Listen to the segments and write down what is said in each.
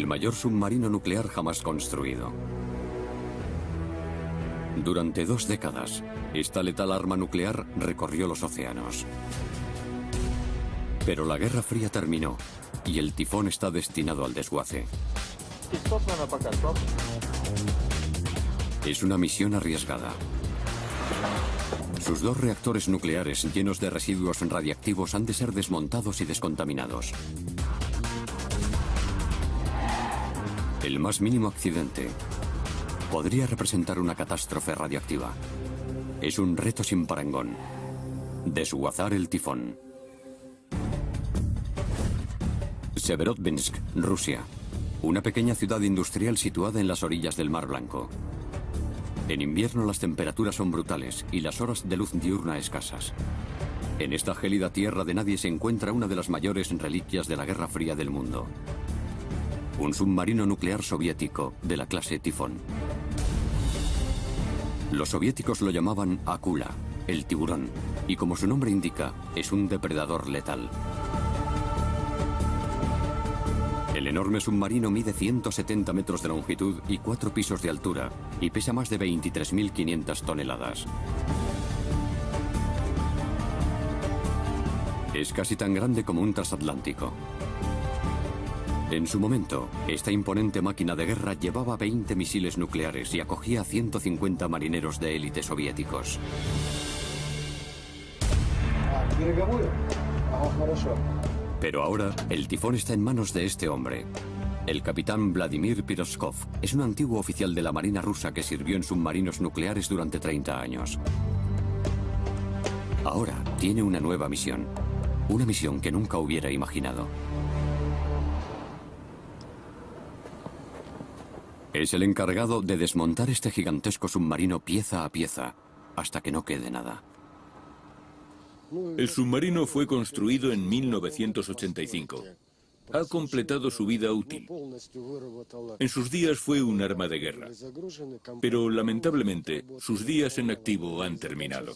mayor submarino nuclear jamás construido. Durante 2 décadas, esta letal arma nuclear recorrió los océanos. Pero la Guerra Fría terminó y el Tifón está destinado al desguace. Es una misión arriesgada. Sus 2 reactores nucleares llenos de residuos radiactivos han de ser desmontados y descontaminados. El más mínimo accidente podría representar una catástrofe radiactiva. Es un reto sin parangón. Desguazar el Tifón. Severodvinsk, Rusia. Una pequeña ciudad industrial situada en las orillas del Mar Blanco. En invierno las temperaturas son brutales y las horas de luz diurna escasas. En esta gélida tierra de nadie se encuentra una de las mayores reliquias de la Guerra Fría del mundo. Un submarino nuclear soviético de la clase Tifón. Los soviéticos lo llamaban Akula, el tiburón, y como su nombre indica, es un depredador letal. El enorme submarino mide 170 metros de longitud y 4 pisos de altura y pesa más de 23.500 toneladas. Es casi tan grande como un transatlántico. En su momento, esta imponente máquina de guerra llevaba 20 misiles nucleares y acogía a 150 marineros de élite soviéticos. Pero ahora, el Tifón está en manos de este hombre. El capitán Vladimir Piroskov es un antiguo oficial de la Marina rusa que sirvió en submarinos nucleares durante 30 años. Ahora tiene una nueva misión. Una misión que nunca hubiera imaginado. Es el encargado de desmontar este gigantesco submarino pieza a pieza, hasta que no quede nada. El submarino fue construido en 1985. Ha completado su vida útil. En sus días fue un arma de guerra. Pero lamentablemente, sus días en activo han terminado.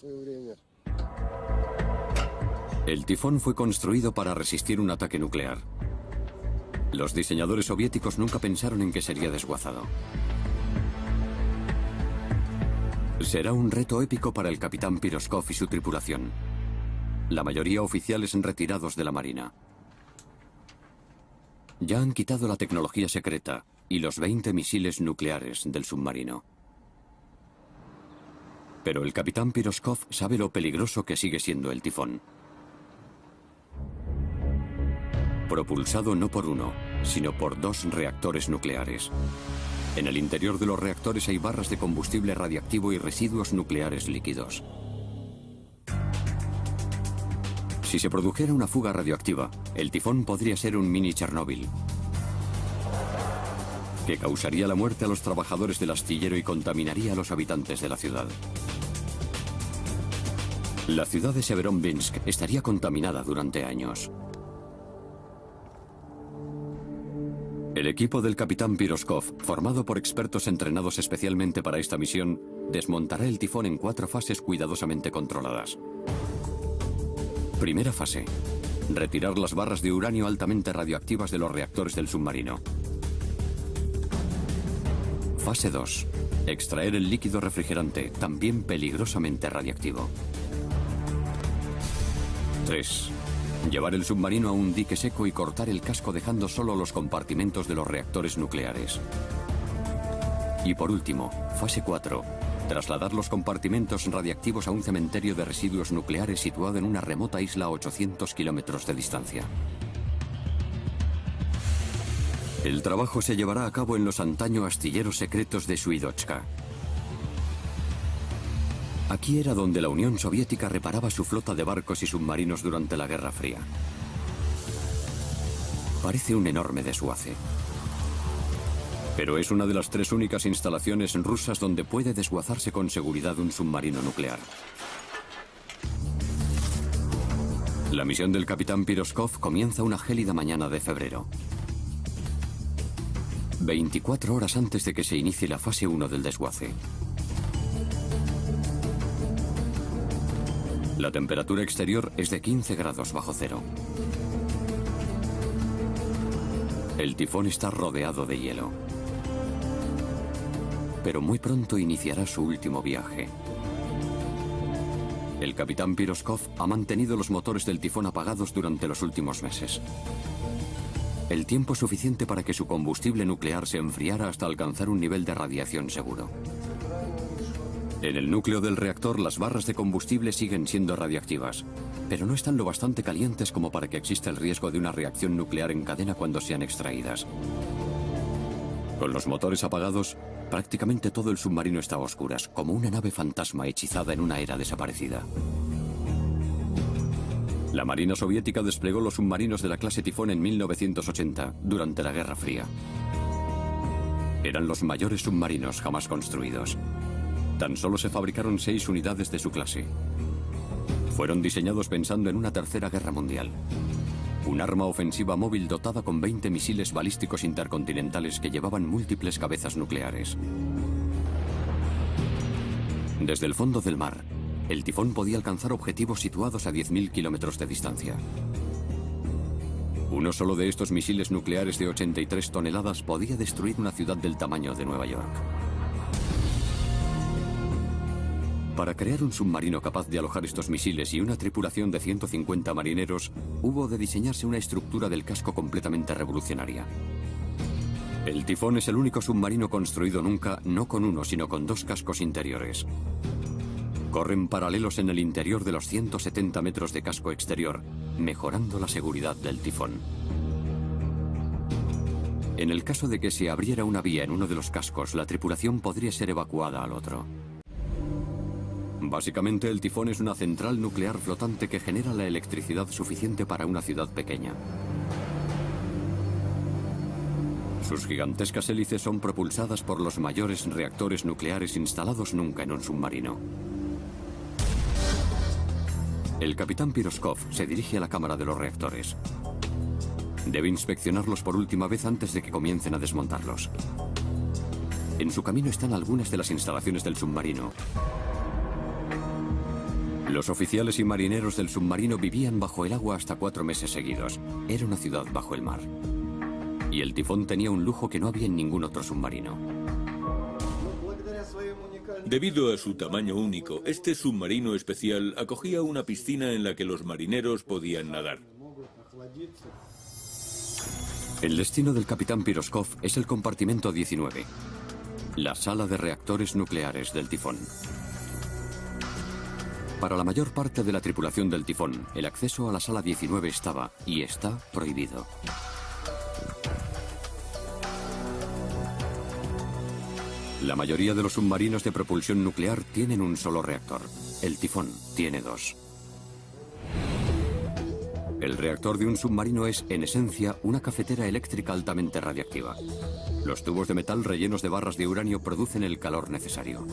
El Tifón fue construido para resistir un ataque nuclear. Los diseñadores soviéticos nunca pensaron en que sería desguazado. Será un reto épico para el capitán Piroskov y su tripulación. La mayoría oficiales retirados de la Marina. Ya han quitado la tecnología secreta y los 20 misiles nucleares del submarino. Pero el capitán Piroskov sabe lo peligroso que sigue siendo el Tifón. Propulsado no por uno, sino por 2 reactores nucleares. En el interior de los reactores hay barras de combustible radiactivo y residuos nucleares líquidos. Si se produjera una fuga radioactiva, el Tifón podría ser un mini Chernóbil, que causaría la muerte a los trabajadores del astillero y contaminaría a los habitantes de la ciudad. La ciudad de Severodvinsk estaría contaminada durante años. El equipo del capitán Piroskov, formado por expertos entrenados especialmente para esta misión, desmontará el Tifón en 4 fases cuidadosamente controladas. Primera fase: retirar las barras de uranio altamente radioactivas de los reactores del submarino. Fase 2: extraer el líquido refrigerante, también peligrosamente radiactivo. 3: llevar el submarino a un dique seco y cortar el casco dejando solo los compartimentos de los reactores nucleares. Y por último, fase 4: trasladar los compartimentos radiactivos a un cementerio de residuos nucleares situado en una remota isla a 800 kilómetros de distancia. El trabajo se llevará a cabo en los antaño astilleros secretos de Suidotska. Aquí era donde la Unión Soviética reparaba su flota de barcos y submarinos durante la Guerra Fría. Parece un enorme desguace. Pero es una de las 3 únicas instalaciones rusas donde puede desguazarse con seguridad un submarino nuclear. La misión del capitán Piroskov comienza una gélida mañana de febrero. 24 horas antes de que se inicie la fase 1 del desguace. La temperatura exterior es de 15 grados bajo cero. El tifón está rodeado de hielo. Pero muy pronto iniciará su último viaje. El capitán Piroskov ha mantenido los motores del tifón apagados durante los últimos meses. El tiempo suficiente para que su combustible nuclear se enfriara hasta alcanzar un nivel de radiación seguro. En el núcleo del reactor, las barras de combustible siguen siendo radiactivas, pero no están lo bastante calientes como para que exista el riesgo de una reacción nuclear en cadena cuando sean extraídas. Con los motores apagados, prácticamente todo el submarino está a oscuras, como una nave fantasma hechizada en una era desaparecida. La Marina soviética desplegó los submarinos de la clase Tifón en 1980, durante la Guerra Fría. Eran los mayores submarinos jamás construidos. Tan solo se fabricaron 6 unidades de su clase. Fueron diseñados pensando en una tercera guerra mundial. Un arma ofensiva móvil dotada con 20 misiles balísticos intercontinentales que llevaban múltiples cabezas nucleares. Desde el fondo del mar, el Tifón podía alcanzar objetivos situados a 10.000 kilómetros de distancia. Uno solo de estos misiles nucleares de 83 toneladas podía destruir una ciudad del tamaño de Nueva York. Para crear un submarino capaz de alojar estos misiles y una tripulación de 150 marineros, hubo de diseñarse una estructura del casco completamente revolucionaria. El Tifón es el único submarino construido nunca, no con uno, sino con 2 cascos interiores. Corren paralelos en el interior de los 170 metros de casco exterior, mejorando la seguridad del Tifón. En el caso de que se abriera una vía en uno de los cascos, la tripulación podría ser evacuada al otro. Básicamente, el Tifón es una central nuclear flotante que genera la electricidad suficiente para una ciudad pequeña. Sus gigantescas hélices son propulsadas por los mayores reactores nucleares instalados nunca en un submarino. El capitán Piroskov se dirige a la cámara de los reactores. Debe inspeccionarlos por última vez antes de que comiencen a desmontarlos. En su camino están algunas de las instalaciones del submarino. Los oficiales y marineros del submarino vivían bajo el agua hasta 4 meses seguidos. Era una ciudad bajo el mar. Y el Tifón tenía un lujo que no había en ningún otro submarino. Debido a su tamaño único, este submarino especial acogía una piscina en la que los marineros podían nadar. El destino del capitán Piroskov es el compartimento 19, la sala de reactores nucleares del Tifón. Para la mayor parte de la tripulación del Tifón, el acceso a la sala 19 estaba, y está, prohibido. La mayoría de los submarinos de propulsión nuclear tienen un solo reactor. El Tifón tiene 2. El reactor de un submarino es, en esencia, una cafetera eléctrica altamente radiactiva. Los tubos de metal rellenos de barras de uranio producen el calor necesario.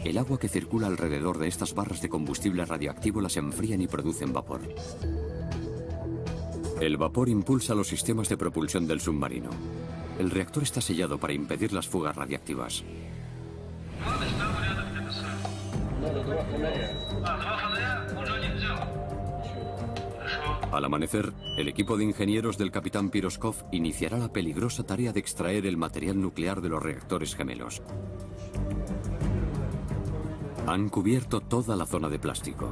El agua que circula alrededor de estas barras de combustible radioactivo las enfrían y producen vapor. El vapor impulsa los sistemas de propulsión del submarino. El reactor está sellado para impedir las fugas radiactivas. Al amanecer, el equipo de ingenieros del capitán Piroskov iniciará la peligrosa tarea de extraer el material nuclear de los reactores gemelos. Han cubierto toda la zona de plástico.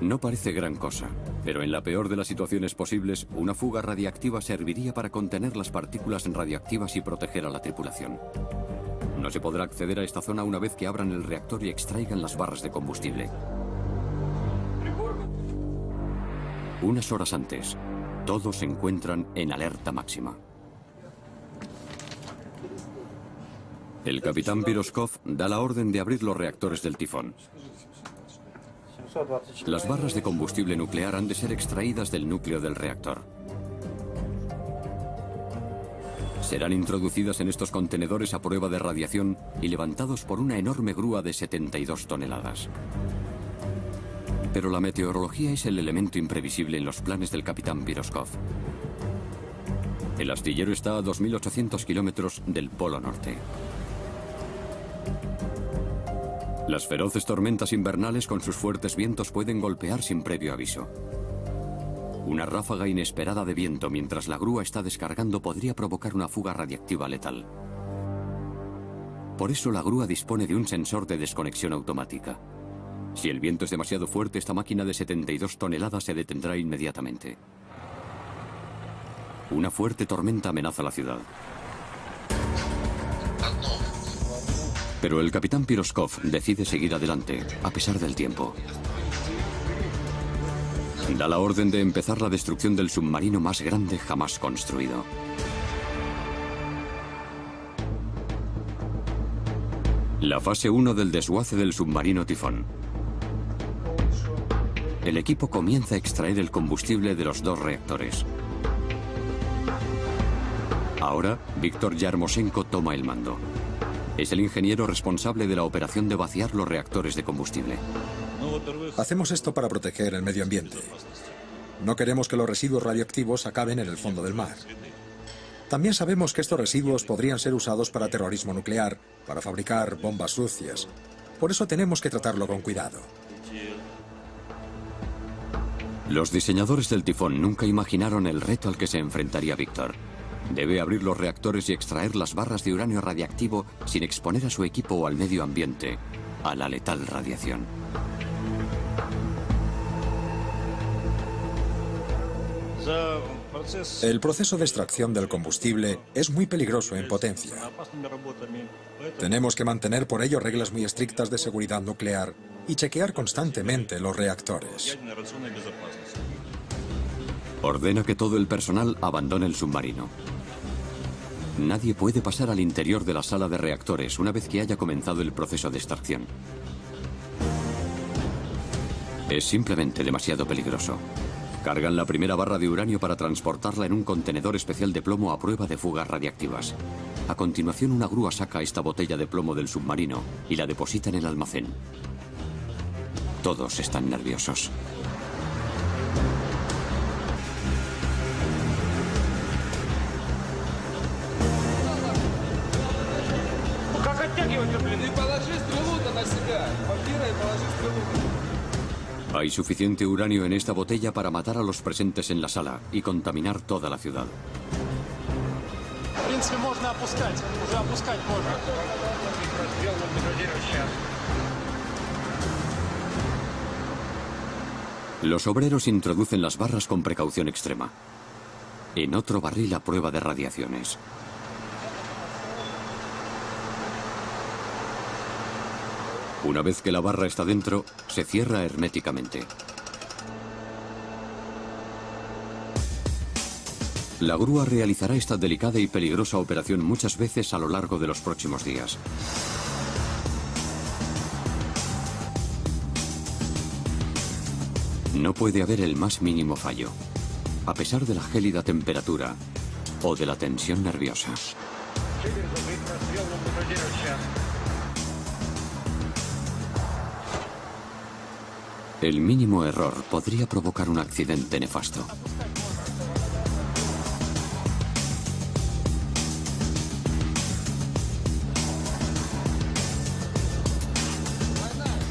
No parece gran cosa, pero en la peor de las situaciones posibles, una fuga radiactiva serviría para contener las partículas radiactivas y proteger a la tripulación. No se podrá acceder a esta zona una vez que abran el reactor y extraigan las barras de combustible. Unas horas antes, todos se encuentran en alerta máxima. El capitán Piroskov da la orden de abrir los reactores del Tifón. Las barras de combustible nuclear han de ser extraídas del núcleo del reactor. Serán introducidas en estos contenedores a prueba de radiación y levantados por una enorme grúa de 72 toneladas. Pero la meteorología es el elemento imprevisible en los planes del capitán Piroskov. El astillero está a 2.800 kilómetros del Polo Norte. Las feroces tormentas invernales con sus fuertes vientos pueden golpear sin previo aviso. Una ráfaga inesperada de viento mientras la grúa está descargando podría provocar una fuga radiactiva letal. Por eso la grúa dispone de un sensor de desconexión automática. Si el viento es demasiado fuerte, esta máquina de 72 toneladas se detendrá inmediatamente. Una fuerte tormenta amenaza la ciudad. Pero el capitán Piroskov decide seguir adelante, a pesar del tiempo. Da la orden de empezar la destrucción del submarino más grande jamás construido. La fase 1 del desguace del submarino Tifón. El equipo comienza a extraer el combustible de los 2 reactores. Ahora, Víctor Yarmosenko toma el mando. Es el ingeniero responsable de la operación de vaciar los reactores de combustible. Hacemos esto para proteger el medio ambiente. No queremos que los residuos radioactivos acaben en el fondo del mar. También sabemos que estos residuos podrían ser usados para terrorismo nuclear, para fabricar bombas sucias. Por eso tenemos que tratarlo con cuidado. Los diseñadores del Tifón nunca imaginaron el reto al que se enfrentaría Víctor. Debe abrir los reactores y extraer las barras de uranio radiactivo sin exponer a su equipo o al medio ambiente a la letal radiación. El proceso de extracción del combustible es muy peligroso en potencia. Tenemos que mantener por ello reglas muy estrictas de seguridad nuclear y chequear constantemente los reactores. Ordena que todo el personal abandone el submarino. Nadie puede pasar al interior de la sala de reactores una vez que haya comenzado el proceso de extracción. Es simplemente demasiado peligroso. Cargan la primera barra de uranio para transportarla en un contenedor especial de plomo a prueba de fugas radiactivas. A continuación, una grúa saca esta botella de plomo del submarino y la deposita en el almacén. Todos están nerviosos. Hay suficiente uranio en esta botella para matar a los presentes en la sala y contaminar toda la ciudad. Los obreros introducen las barras con precaución extrema. En otro barril a prueba de radiaciones. Una vez que la barra está dentro, se cierra herméticamente. La grúa realizará esta delicada y peligrosa operación muchas veces a lo largo de los próximos días. No puede haber el más mínimo fallo, a pesar de la gélida temperatura o de la tensión nerviosa. El mínimo error podría provocar un accidente nefasto.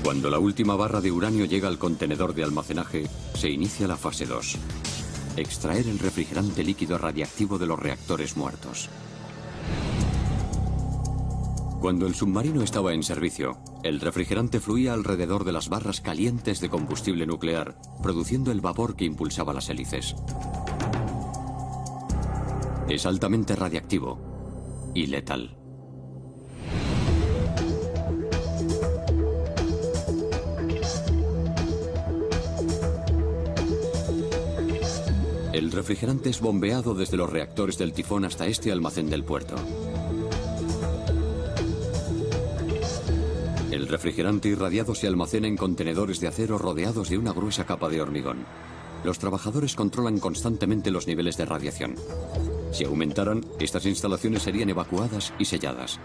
Cuando la última barra de uranio llega al contenedor de almacenaje, se inicia la fase 2. Extraer el refrigerante líquido radiactivo de los reactores muertos. Cuando el submarino estaba en servicio, el refrigerante fluía alrededor de las barras calientes de combustible nuclear, produciendo el vapor que impulsaba las hélices. Es altamente radiactivo y letal. El refrigerante es bombeado desde los reactores del Tifón hasta este almacén del puerto. El refrigerante irradiado se almacena en contenedores de acero rodeados de una gruesa capa de hormigón. Los trabajadores controlan constantemente los niveles de radiación. Si aumentaran, estas instalaciones serían evacuadas y selladas.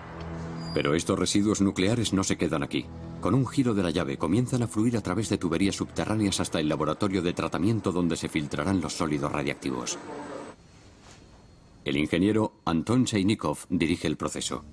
Pero estos residuos nucleares no se quedan aquí. Con un giro de la llave comienzan a fluir a través de tuberías subterráneas hasta el laboratorio de tratamiento donde se filtrarán los sólidos radiactivos. El ingeniero Anton Chainikov dirige el proceso.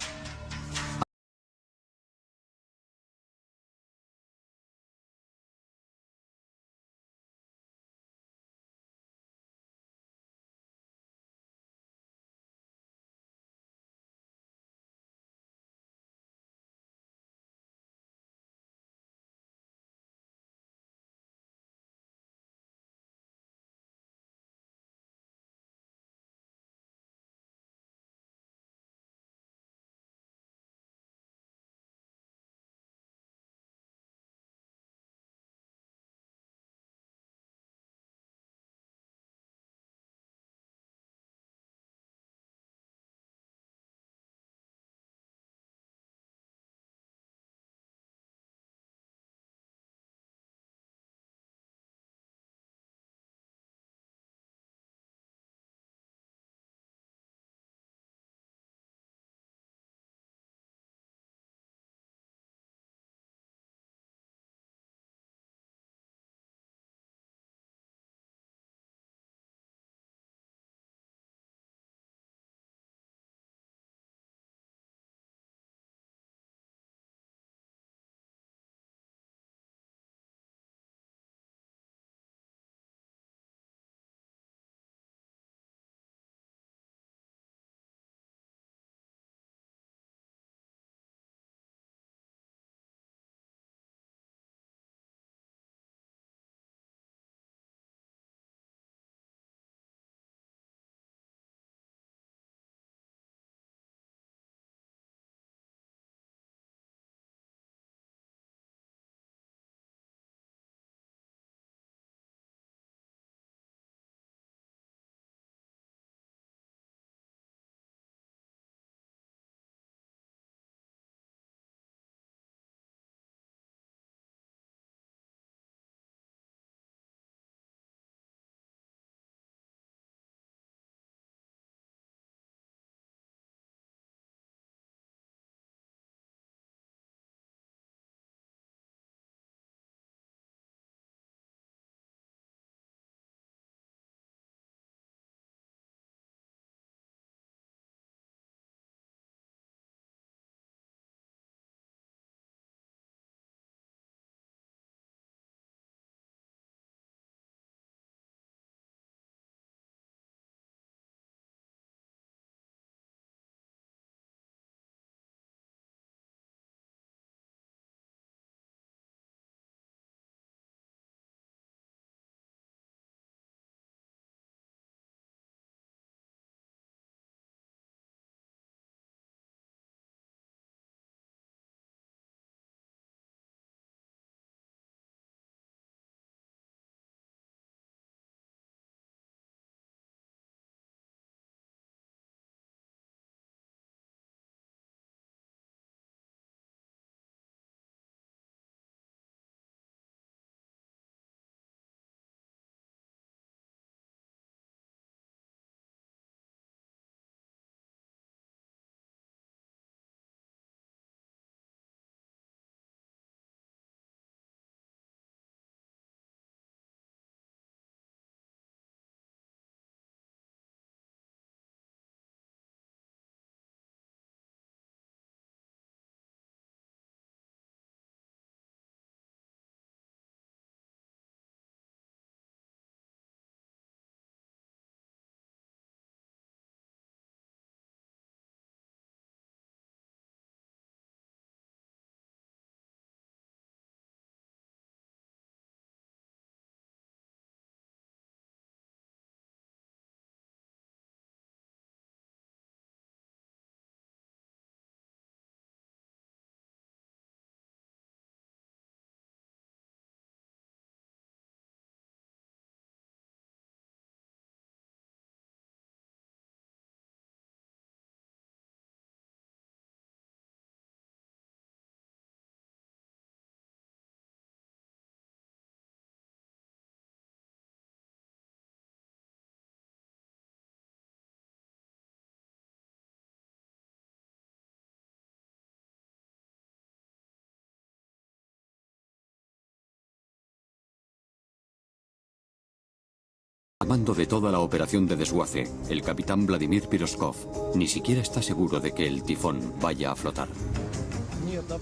mando de toda la operación de desguace, el capitán Vladimir Piroskov, ni siquiera está seguro de que el tifón vaya a flotar.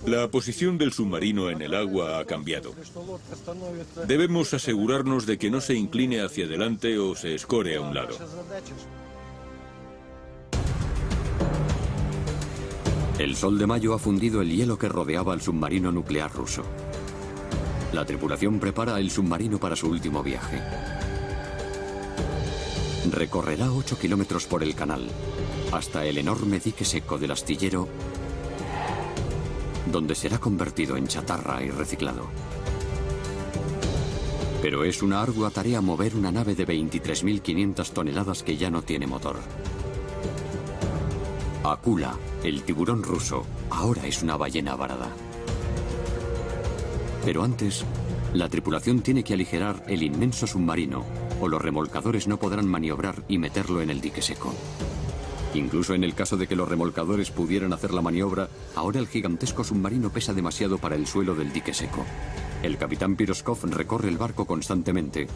La posición del submarino en el agua ha cambiado. Debemos asegurarnos de que no se incline hacia adelante o se escore a un lado. El sol de mayo ha fundido el hielo que rodeaba al submarino nuclear ruso. La tripulación prepara el submarino para su último viaje. Recorrerá 8 kilómetros por el canal, hasta el enorme dique seco del astillero, donde será convertido en chatarra y reciclado. Pero es una ardua tarea mover una nave de 23.500 toneladas que ya no tiene motor. Akula, el tiburón ruso, ahora es una ballena varada. Pero antes, la tripulación tiene que aligerar el inmenso submarino, o los remolcadores no podrán maniobrar y meterlo en el dique seco. Incluso en el caso de que los remolcadores pudieran hacer la maniobra, ahora el gigantesco submarino pesa demasiado para el suelo del dique seco. El capitán Piroskov recorre el barco constantemente,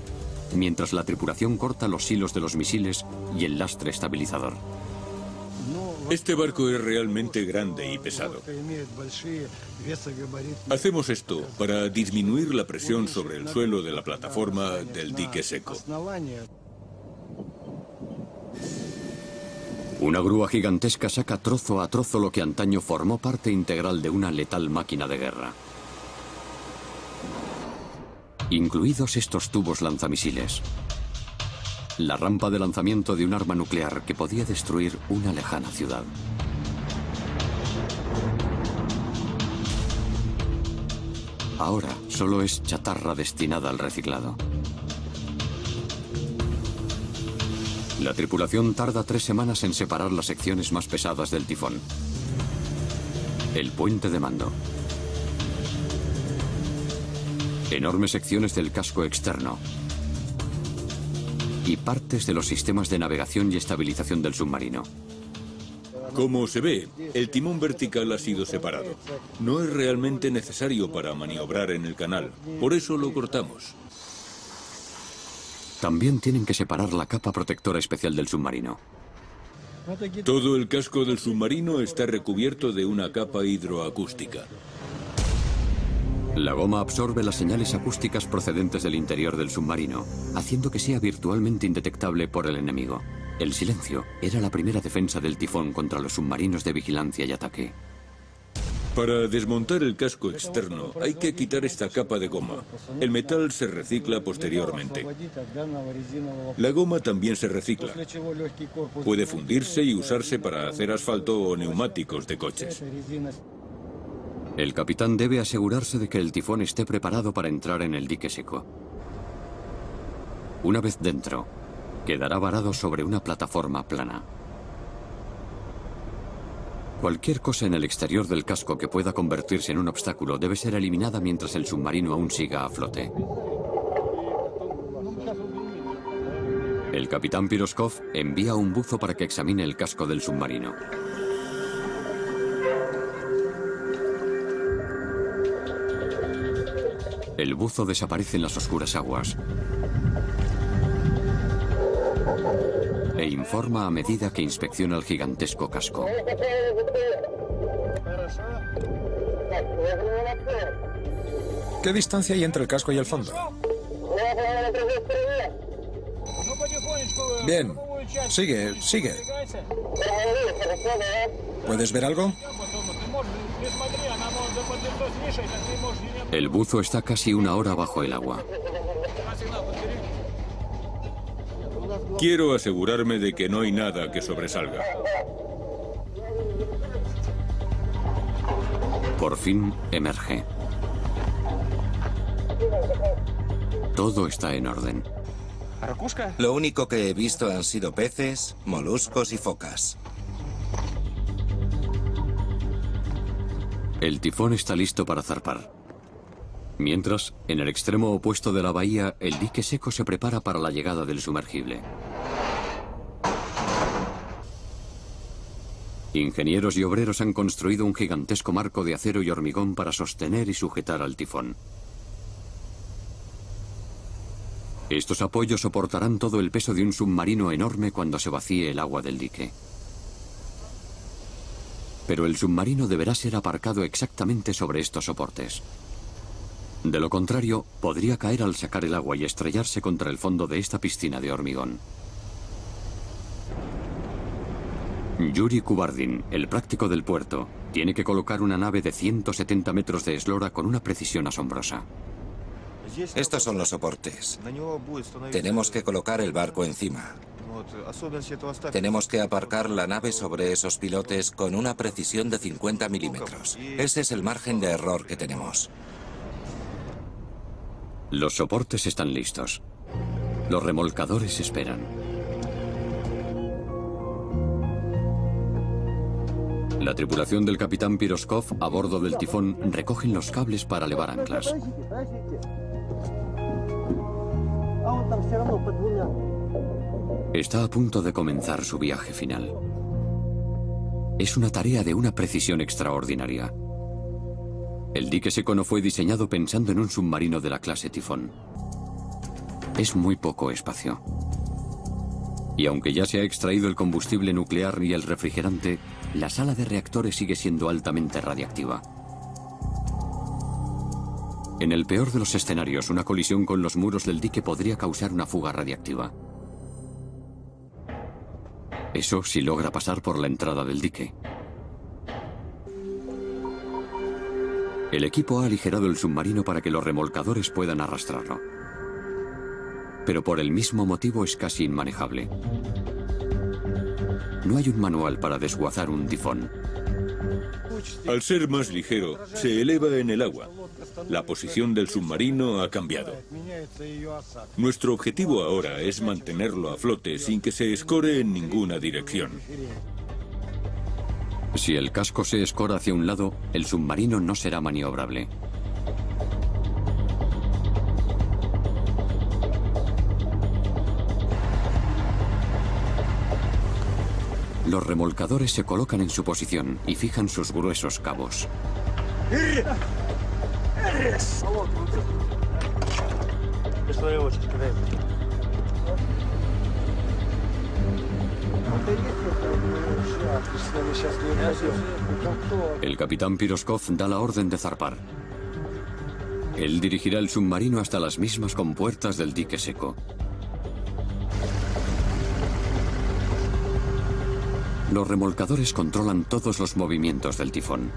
mientras la tripulación corta los hilos de los misiles y el lastre estabilizador. Este barco es realmente grande y pesado. Hacemos esto para disminuir la presión sobre el suelo de la plataforma del dique seco. Una grúa gigantesca saca trozo a trozo lo que antaño formó parte integral de una letal máquina de guerra, incluidos estos tubos lanzamisiles. La rampa de lanzamiento de un arma nuclear que podía destruir una lejana ciudad. Ahora solo es chatarra destinada al reciclado. La tripulación tarda 3 semanas en separar las secciones más pesadas del tifón. El puente de mando. Enormes secciones del casco externo. Y partes de los sistemas de navegación y estabilización del submarino. Como se ve, el timón vertical ha sido separado. No es realmente necesario para maniobrar en el canal, por eso lo cortamos. También tienen que separar la capa protectora especial del submarino. Todo el casco del submarino está recubierto de una capa hidroacústica. La goma absorbe las señales acústicas procedentes del interior del submarino, haciendo que sea virtualmente indetectable por el enemigo. El silencio era la primera defensa del tifón contra los submarinos de vigilancia y ataque. Para desmontar el casco externo hay que quitar esta capa de goma. El metal se recicla posteriormente. La goma también se recicla. Puede fundirse y usarse para hacer asfalto o neumáticos de coches. El capitán debe asegurarse de que el tifón esté preparado para entrar en el dique seco. Una vez dentro, quedará varado sobre una plataforma plana. Cualquier cosa en el exterior del casco que pueda convertirse en un obstáculo debe ser eliminada mientras el submarino aún siga a flote. El capitán Piroskov envía un buzo para que examine el casco del submarino. El buzo desaparece en las oscuras aguas e informa a medida que inspecciona el gigantesco casco. ¿Qué distancia hay entre el casco y el fondo? Bien, sigue, sigue. ¿Puedes ver algo? El buzo está casi 1 hora bajo el agua. Quiero asegurarme de que no hay nada que sobresalga. Por fin emerge. Todo está en orden. Lo único que he visto han sido peces, moluscos y focas. El tifón está listo para zarpar. Mientras, en el extremo opuesto de la bahía, el dique seco se prepara para la llegada del sumergible. Ingenieros y obreros han construido un gigantesco marco de acero y hormigón para sostener y sujetar al tifón. Estos apoyos soportarán todo el peso de un submarino enorme cuando se vacíe el agua del dique. Pero el submarino deberá ser aparcado exactamente sobre estos soportes. De lo contrario, podría caer al sacar el agua y estrellarse contra el fondo de esta piscina de hormigón. Yuri Kubardin, el práctico del puerto, tiene que colocar una nave de 170 metros de eslora con una precisión asombrosa. Estos son los soportes. Tenemos que colocar el barco encima. Tenemos que aparcar la nave sobre esos pilotes con una precisión de 50 milímetros. Ese es el margen de error que tenemos. Los soportes están listos. Los remolcadores esperan. La tripulación del capitán Piroskov a bordo del tifón recogen los cables para levar anclas. Está a punto de comenzar su viaje final. Es una tarea de una precisión extraordinaria. El dique seco no fue diseñado pensando en un submarino de la clase Tifón. Es muy poco espacio. Y aunque ya se ha extraído el combustible nuclear y el refrigerante, la sala de reactores sigue siendo altamente radiactiva. En el peor de los escenarios, una colisión con los muros del dique podría causar una fuga radiactiva. Eso si logra pasar por la entrada del dique. El equipo ha aligerado el submarino para que los remolcadores puedan arrastrarlo. Pero por el mismo motivo es casi inmanejable. No hay un manual para desguazar un tifón. Al ser más ligero, se eleva en el agua. La posición del submarino ha cambiado. Nuestro objetivo ahora es mantenerlo a flote sin que se escore en ninguna dirección. Si el casco se escora hacia un lado, el submarino no será maniobrable. Los remolcadores se colocan en su posición y fijan sus gruesos cabos. El capitán Piroskov da la orden de zarpar. Él dirigirá el submarino hasta las mismas compuertas del dique seco. Los remolcadores controlan todos los movimientos del tifón.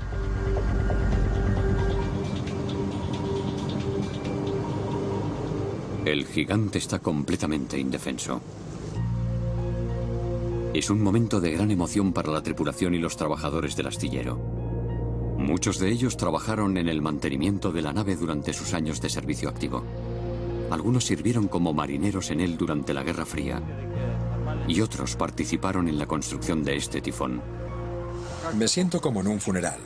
El gigante está completamente indefenso. Es un momento de gran emoción para la tripulación y los trabajadores del astillero. Muchos de ellos trabajaron en el mantenimiento de la nave durante sus años de servicio activo. Algunos sirvieron como marineros en él durante la Guerra Fría. Y otros participaron en la construcción de este tifón. Me siento como en un funeral.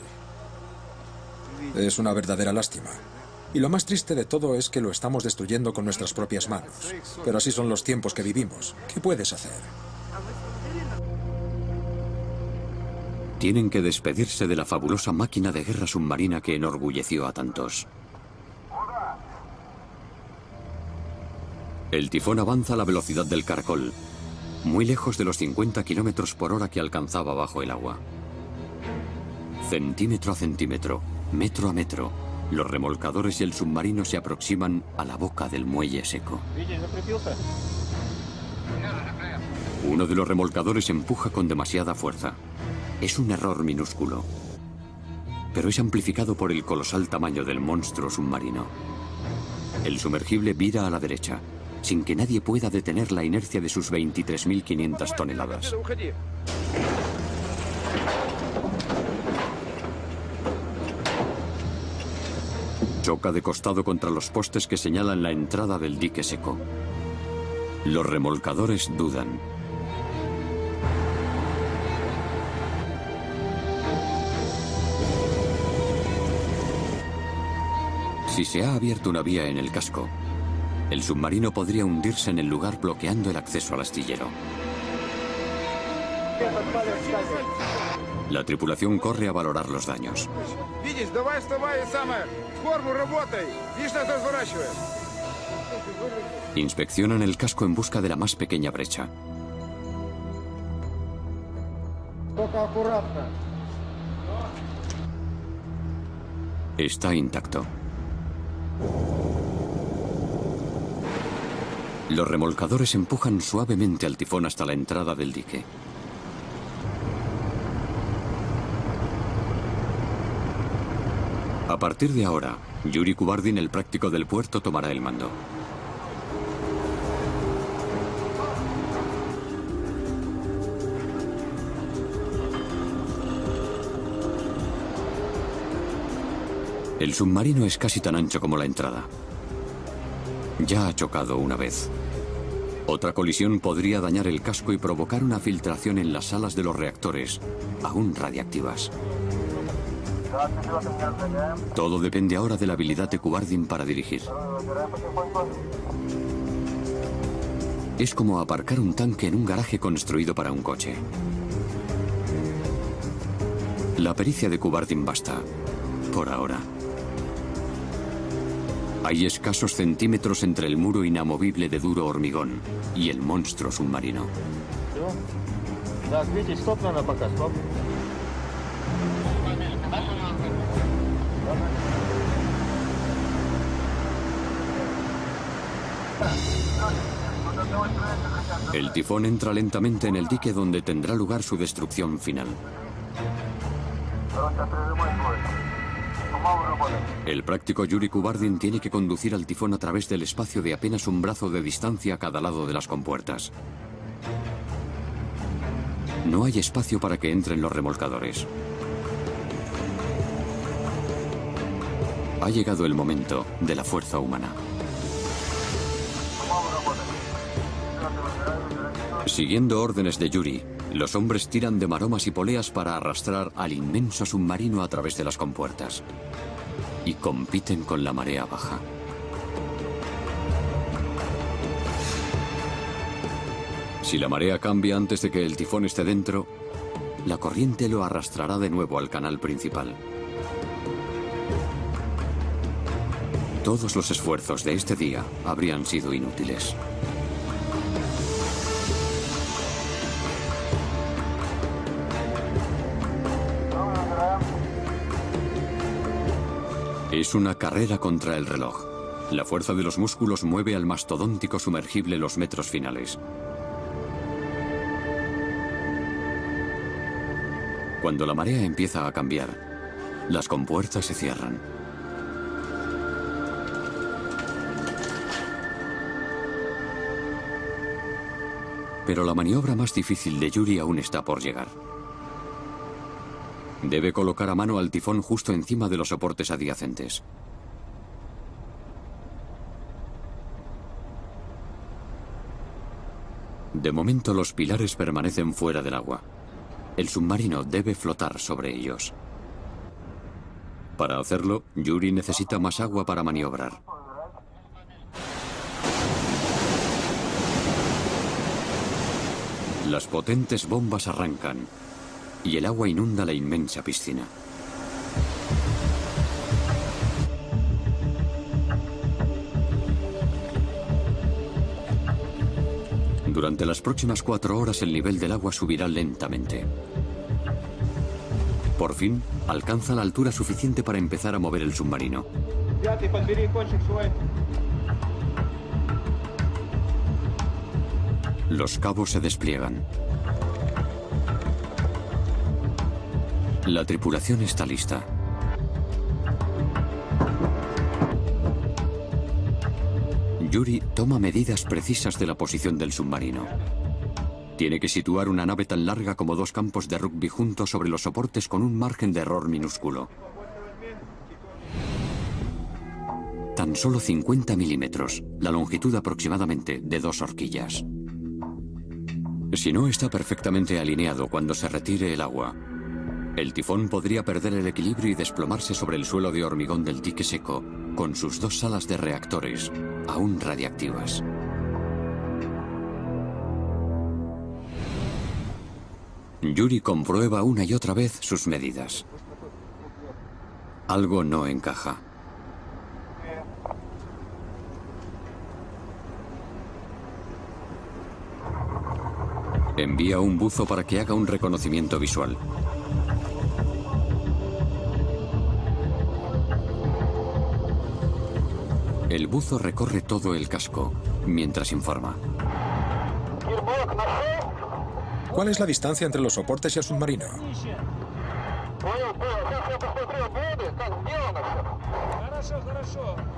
Es una verdadera lástima. Y lo más triste de todo es que lo estamos destruyendo con nuestras propias manos. Pero así son los tiempos que vivimos. ¿Qué puedes hacer? Tienen que despedirse de la fabulosa máquina de guerra submarina que enorgulleció a tantos. El tifón avanza a la velocidad del caracol, muy lejos de los 50 kilómetros por hora que alcanzaba bajo el agua. Centímetro a centímetro, metro a metro, los remolcadores y el submarino se aproximan a la boca del muelle seco. Uno de los remolcadores empuja con demasiada fuerza. Es un error minúsculo, pero es amplificado por el colosal tamaño del monstruo submarino. El sumergible vira a la derecha, sin que nadie pueda detener la inercia de sus 23.500 toneladas. Choca de costado contra los postes que señalan la entrada del dique seco. Los remolcadores dudan. Si se ha abierto una vía en el casco, el submarino podría hundirse en el lugar bloqueando el acceso al astillero. La tripulación corre a valorar los daños. Inspeccionan el casco en busca de la más pequeña brecha. Está intacto. Los remolcadores empujan suavemente al tifón hasta la entrada del dique. A partir de ahora, Yuri Kubardin, el práctico del puerto, tomará el mando. El submarino es casi tan ancho como la entrada. Ya ha chocado una vez. Otra colisión podría dañar el casco y provocar una filtración en las salas de los reactores, aún radiactivas. Todo depende ahora de la habilidad de Kubardin para dirigir. Es como aparcar un tanque en un garaje construido para un coche. La pericia de Kubardin basta, por ahora. Hay escasos centímetros entre el muro inamovible de duro hormigón y el monstruo submarino. El tifón entra lentamente en el dique donde tendrá lugar su destrucción final. El práctico Yuri Kubardin tiene que conducir al tifón a través del espacio de apenas un brazo de distancia a cada lado de las compuertas. No hay espacio para que entren los remolcadores. Ha llegado el momento de la fuerza humana. Siguiendo órdenes de Yuri, los hombres tiran de maromas y poleas para arrastrar al inmenso submarino a través de las compuertas. Y compiten con la marea baja. Si la marea cambia antes de que el tifón esté dentro, la corriente lo arrastrará de nuevo al canal principal. Todos los esfuerzos de este día habrían sido inútiles. Es una carrera contra el reloj. La fuerza de los músculos mueve al mastodóntico sumergible los metros finales. Cuando la marea empieza a cambiar, las compuertas se cierran. Pero la maniobra más difícil de Yuri aún está por llegar. Debe colocar a mano al tifón justo encima de los soportes adyacentes. De momento los pilares permanecen fuera del agua. El submarino debe flotar sobre ellos. Para hacerlo, Yuri necesita más agua para maniobrar. Las potentes bombas arrancan y el agua inunda la inmensa piscina. Durante las próximas 4 horas el nivel del agua subirá lentamente. Por fin, alcanza la altura suficiente para empezar a mover el submarino. Los cabos se despliegan. La tripulación está lista. Yuri toma medidas precisas de la posición del submarino. Tiene que situar una nave tan larga como 2 campos de rugby juntos sobre los soportes con un margen de error minúsculo. Tan solo 50 milímetros, la longitud aproximadamente de 2 horquillas. Si no está perfectamente alineado cuando se retire el agua, el tifón podría perder el equilibrio y desplomarse sobre el suelo de hormigón del dique seco, con sus 2 salas de reactores, aún radiactivas. Yuri comprueba una y otra vez sus medidas. Algo no encaja. Envía un buzo para que haga un reconocimiento visual. El buzo recorre todo el casco, mientras informa. ¿Cuál es la distancia entre los soportes y el submarino?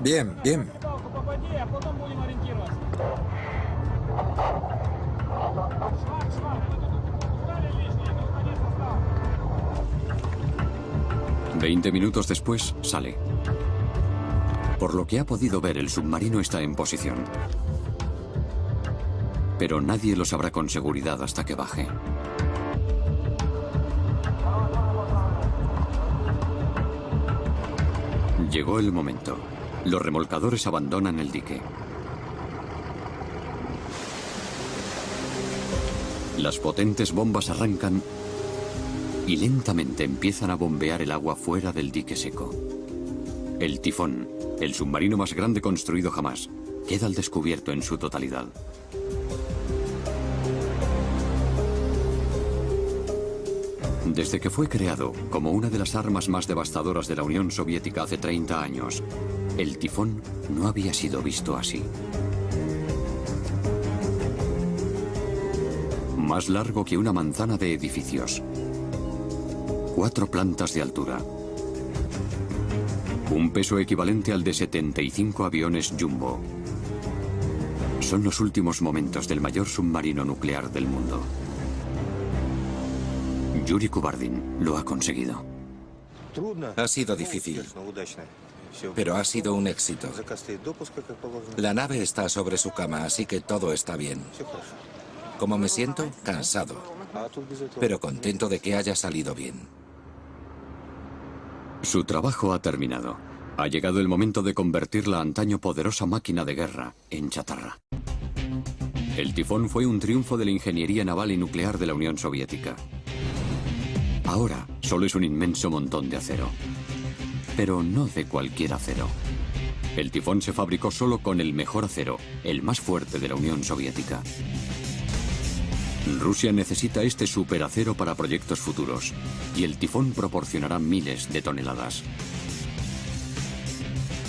Bien, bien. «20 minutos después, sale. Por lo que ha podido ver, el submarino está en posición. Pero nadie lo sabrá con seguridad hasta que baje. Llegó el momento. Los remolcadores abandonan el dique. Las potentes bombas arrancan y lentamente empiezan a bombear el agua fuera del dique seco. El Tifón, el submarino más grande construido jamás, queda al descubierto en su totalidad. Desde que fue creado como una de las armas más devastadoras de la Unión Soviética hace 30 años, el Tifón no había sido visto así. Más largo que una manzana de edificios. 4 plantas de altura. Un peso equivalente al de 75 aviones Jumbo. Son los últimos momentos del mayor submarino nuclear del mundo. Yuri Kubardin lo ha conseguido. Ha sido difícil, pero ha sido un éxito. La nave está sobre su cama, así que todo está bien. ¿Cómo me siento? Cansado, pero contento de que haya salido bien. Su trabajo ha terminado. Ha llegado el momento de convertir la antaño poderosa máquina de guerra en chatarra. El Tifón fue un triunfo de la ingeniería naval y nuclear de la Unión Soviética. Ahora solo es un inmenso montón de acero. Pero no de cualquier acero. El Tifón se fabricó solo con el mejor acero, el más fuerte de la Unión Soviética. Rusia necesita este superacero para proyectos futuros, y el Tifón proporcionará miles de toneladas.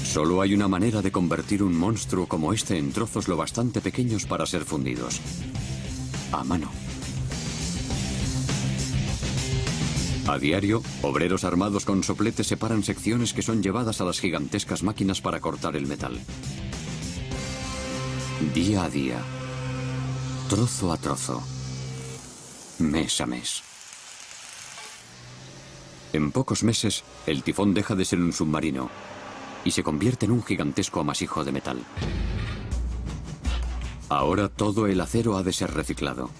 Solo hay una manera de convertir un monstruo como este en trozos lo bastante pequeños para ser fundidos. A mano. A diario, obreros armados con sopletes separan secciones que son llevadas a las gigantescas máquinas para cortar el metal. Día a día. Trozo a trozo. Mes a mes. En pocos meses, el Tifón deja de ser un submarino y se convierte en un gigantesco amasijo de metal. Ahora todo el acero ha de ser reciclado.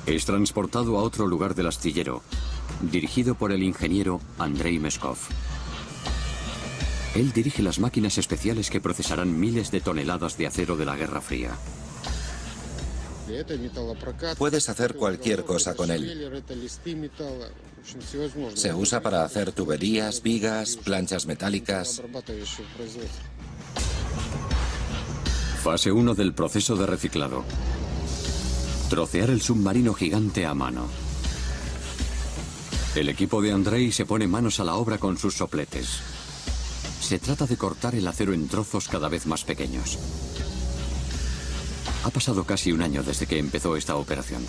Es transportado a otro lugar del astillero, dirigido por el ingeniero Andrei Meskov. Él dirige las máquinas especiales que procesarán miles de toneladas de acero de la Guerra Fría. Puedes hacer cualquier cosa con él. Se usa para hacer tuberías, vigas, planchas metálicas. Fase 1 del proceso de reciclado. Trocear el submarino gigante a mano. El equipo de Andrei se pone manos a la obra con sus sopletes. Se trata de cortar el acero en trozos cada vez más pequeños. Ha pasado casi un año desde que empezó esta operación.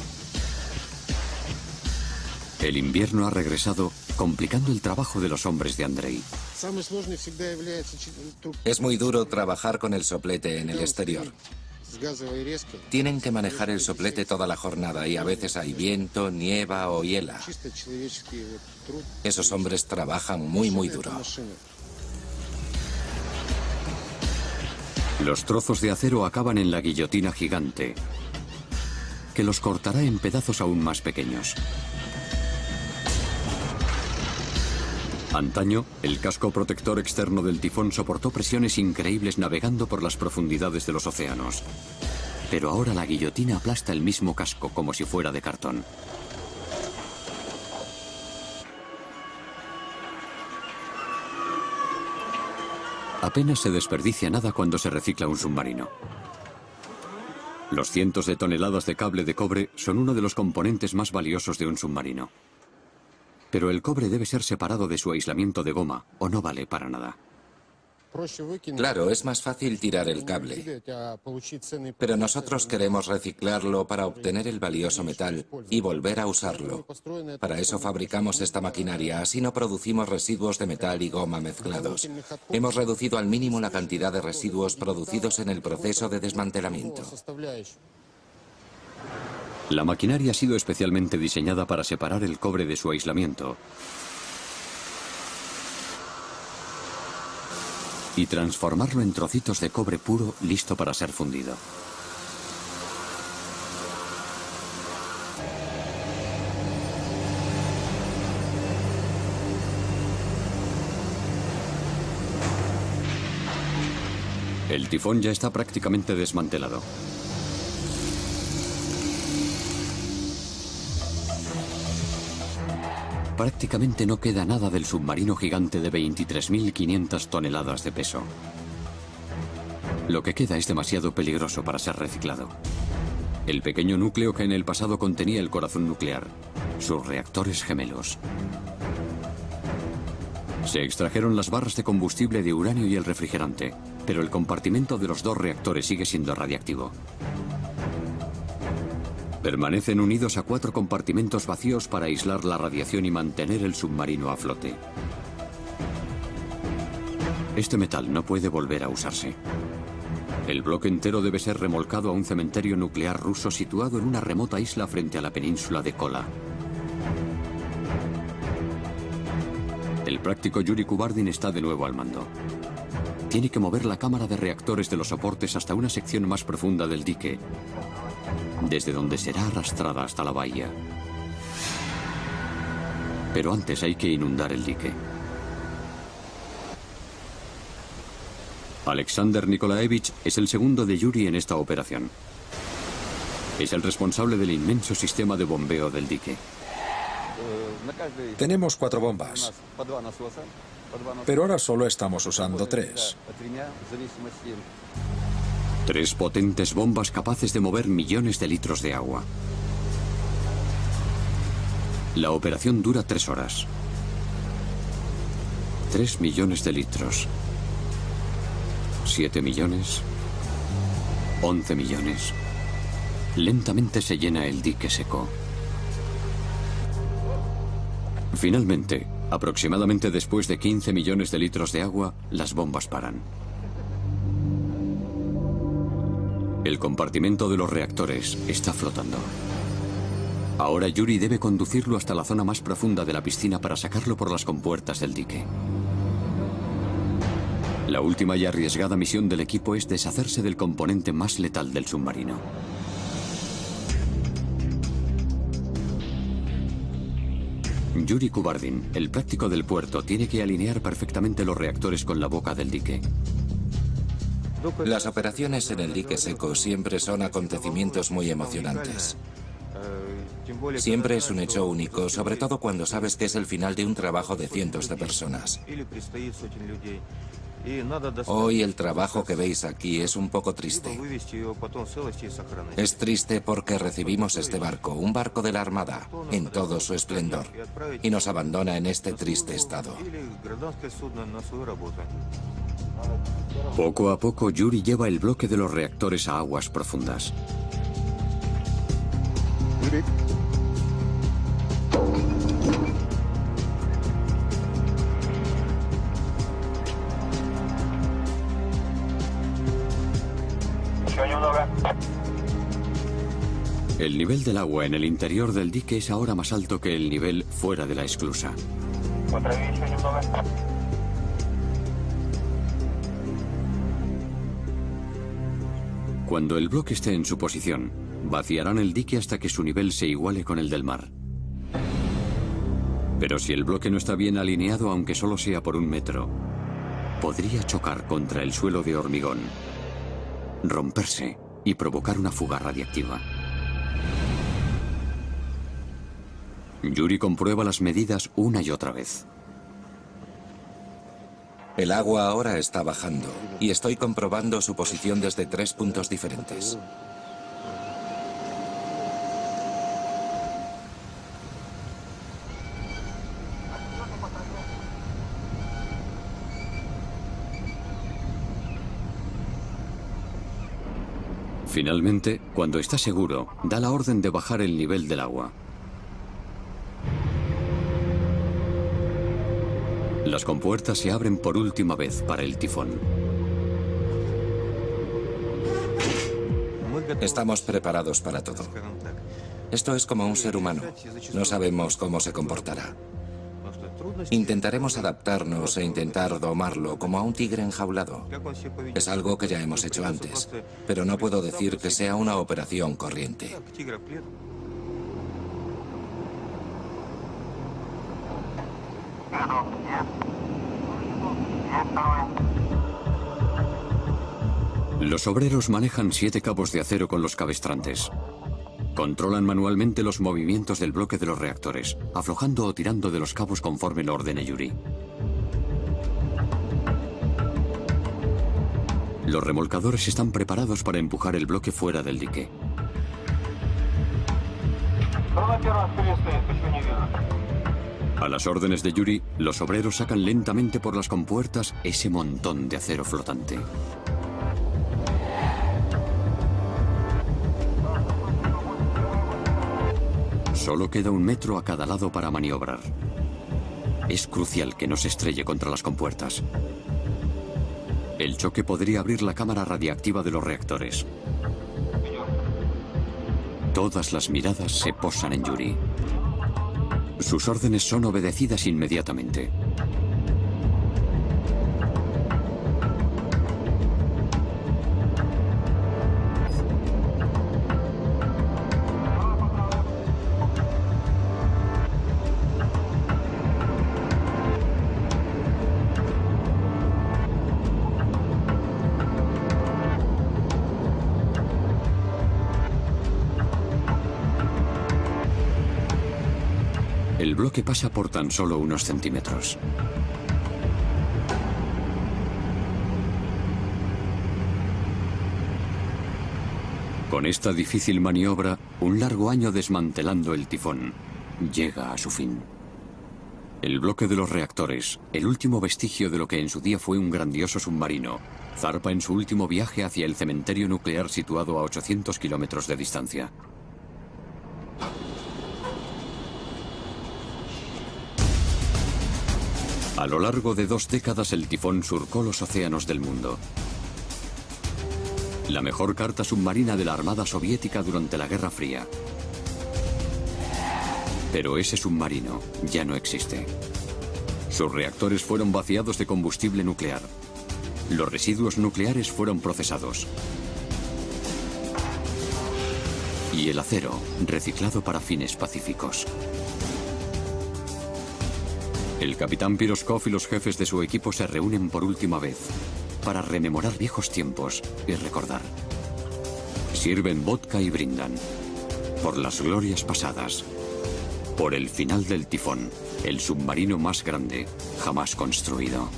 El invierno ha regresado, complicando el trabajo de los hombres de Andrei. Es muy duro trabajar con el soplete en el exterior. Tienen que manejar el soplete toda la jornada y a veces hay viento, nieva o hiela. Esos hombres trabajan muy duro. Los trozos de acero acaban en la guillotina gigante, que los cortará en pedazos aún más pequeños. Antaño, el casco protector externo del Tifón soportó presiones increíbles navegando por las profundidades de los océanos. Pero ahora la guillotina aplasta el mismo casco como si fuera de cartón. Apenas se desperdicia nada cuando se recicla un submarino. Los cientos de toneladas de cable de cobre son uno de los componentes más valiosos de un submarino. Pero el cobre debe ser separado de su aislamiento de goma o no vale para nada. Claro, es más fácil tirar el cable, pero nosotros queremos reciclarlo para obtener el valioso metal y volver a usarlo. Para eso fabricamos esta maquinaria, así no producimos residuos de metal y goma mezclados. Hemos reducido al mínimo la cantidad de residuos producidos en el proceso de desmantelamiento. La maquinaria ha sido especialmente diseñada para separar el cobre de su aislamiento y transformarlo en trocitos de cobre puro listo para ser fundido. El tifón ya está prácticamente desmantelado. Prácticamente no queda nada del submarino gigante de 23.500 toneladas de peso. Lo que queda es demasiado peligroso para ser reciclado. El pequeño núcleo que en el pasado contenía el corazón nuclear, sus reactores gemelos. Se extrajeron las barras de combustible de uranio y el refrigerante, pero el compartimento de los dos reactores sigue siendo radiactivo. Permanecen unidos a 4 compartimentos vacíos para aislar la radiación y mantener el submarino a flote. Este metal no puede volver a usarse. El bloque entero debe ser remolcado a un cementerio nuclear ruso situado en una remota isla frente a la península de Kola. El práctico Yuri Kubardin está de nuevo al mando. Tiene que mover la cámara de reactores de los soportes hasta una sección más profunda del dique, desde donde será arrastrada hasta la bahía. Pero antes hay que inundar el dique. Alexander Nikolaevich es el segundo de Yuri en esta operación. Es el responsable del inmenso sistema de bombeo del dique. Tenemos 4 bombas, pero ahora solo estamos usando 3. 3 potentes bombas capaces de mover millones de litros de agua. La operación dura 3 horas. 3 millones de litros. 7 millones. 11 millones. Lentamente se llena el dique seco. Finalmente, aproximadamente después de 15 millones de litros de agua, las bombas paran. El compartimento de los reactores está flotando. Ahora Yuri debe conducirlo hasta la zona más profunda de la piscina para sacarlo por las compuertas del dique. La última y arriesgada misión del equipo es deshacerse del componente más letal del submarino. Yuri Kubardin, el práctico del puerto, tiene que alinear perfectamente los reactores con la boca del dique. Las operaciones en el dique seco siempre son acontecimientos muy emocionantes. Siempre es un hecho único, sobre todo cuando sabes que es el final de un trabajo de cientos de personas. Hoy el trabajo que veis aquí es un poco triste. Es triste porque recibimos este barco, un barco de la Armada, en todo su esplendor, y nos abandona en este triste estado. Poco a poco, Yuri lleva el bloque de los reactores a aguas profundas. El nivel del agua en el interior del dique es ahora más alto que el nivel fuera de la esclusa. Cuando el bloque esté en su posición, vaciarán el dique hasta que su nivel se iguale con el del mar. Pero si el bloque no está bien alineado, aunque solo sea por 1 metro, podría chocar contra el suelo de hormigón, romperse y provocar una fuga radiactiva. Yuri comprueba las medidas una y otra vez. El agua ahora está bajando y estoy comprobando su posición desde 3 puntos diferentes. Finalmente, cuando está seguro, da la orden de bajar el nivel del agua. Las compuertas se abren por última vez para el tifón. Estamos preparados para todo. Esto es como un ser humano. No sabemos cómo se comportará. Intentaremos adaptarnos e intentar domarlo como a un tigre enjaulado. Es algo que ya hemos hecho antes, pero no puedo decir que sea una operación corriente. Los obreros manejan 7 cabos de acero con los cabestrantes. Controlan manualmente los movimientos del bloque de los reactores, aflojando o tirando de los cabos conforme lo ordene Yuri. Los remolcadores están preparados para empujar el bloque fuera del dique. A las órdenes de Yuri, los obreros sacan lentamente por las compuertas ese montón de acero flotante. Solo queda 1 metro a cada lado para maniobrar. Es crucial que no se estrelle contra las compuertas. El choque podría abrir la cámara radiactiva de los reactores. Todas las miradas se posan en Yuri. Sus órdenes son obedecidas inmediatamente. El bloque pasa por tan solo unos centímetros. Con esta difícil maniobra, un largo año desmantelando el tifón llega a su fin. El bloque de los reactores, el último vestigio de lo que en su día fue un grandioso submarino, zarpa en su último viaje hacia el cementerio nuclear situado a 800 kilómetros de distancia. A lo largo de 2 décadas el tifón surcó los océanos del mundo. La mejor carta submarina de la Armada Soviética durante la Guerra Fría. Pero ese submarino ya no existe. Sus reactores fueron vaciados de combustible nuclear. Los residuos nucleares fueron procesados. Y el acero reciclado para fines pacíficos. El capitán Piroskov y los jefes de su equipo se reúnen por última vez para rememorar viejos tiempos y recordar. Sirven vodka y brindan por las glorias pasadas, por el final del tifón, el submarino más grande jamás construido.